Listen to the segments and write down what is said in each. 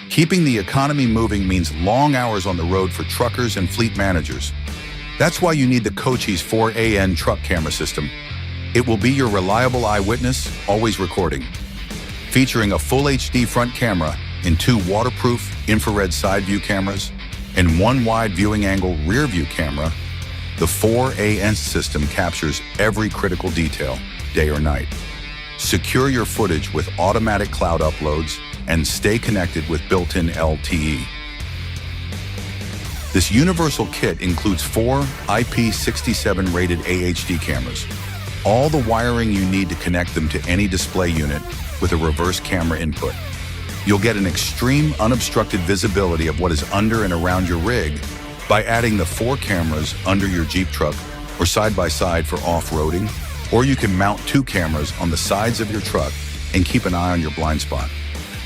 Keeping the economy moving means long hours on the road for truckers and fleet managers. That's why you need the Kocchi's 4AN truck camera system. It will be your reliable eyewitness, always recording. Featuring a full HD front camera and 2 waterproof infrared side view cameras and 1 wide viewing angle rear view camera, the 4AN system captures every critical detail, day or night. Secure your footage with automatic cloud uploads and stay connected with built-in LTE. This universal kit includes 4 IP67-rated AHD cameras, all the wiring you need to connect them to any display unit with a reverse camera input. You'll get an extreme unobstructed visibility of what is under and around your rig by adding the 4 cameras under your Jeep truck or side by side for off-roading, or you can mount 2 cameras on the sides of your truck and keep an eye on your blind spot.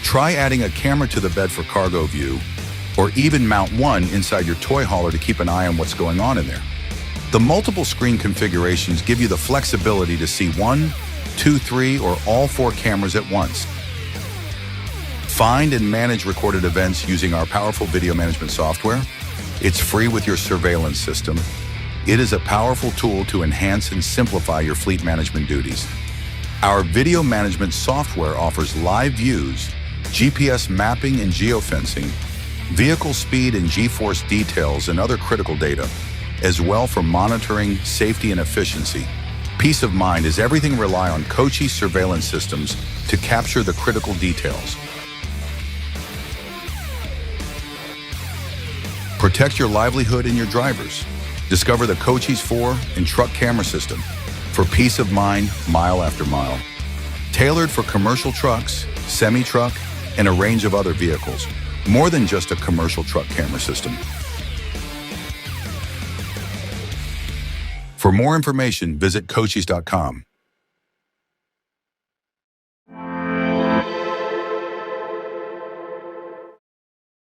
Try adding a camera to the bed for cargo view, or even mount 1 inside your toy hauler to keep an eye on what's going on in there. The multiple screen configurations give you the flexibility to see 1, 2, 3, or all 4 cameras at once. Find and manage recorded events using our powerful video management software. It's free with your surveillance system. It is a powerful tool to enhance and simplify your fleet management duties. Our video management software offers live views, GPS mapping and geofencing, vehicle speed and G-force details and other critical data, as well for monitoring, safety, and efficiency. Peace of mind is everything rely on Kocchi surveillance systems to capture the critical details. Protect your livelihood and your drivers. Discover the Kocchi's 4 and truck camera system for peace of mind mile after mile. Tailored for commercial trucks, semi-truck, and a range of other vehicles. More than just a commercial truck camera system. For more information, visit Kocchis.com.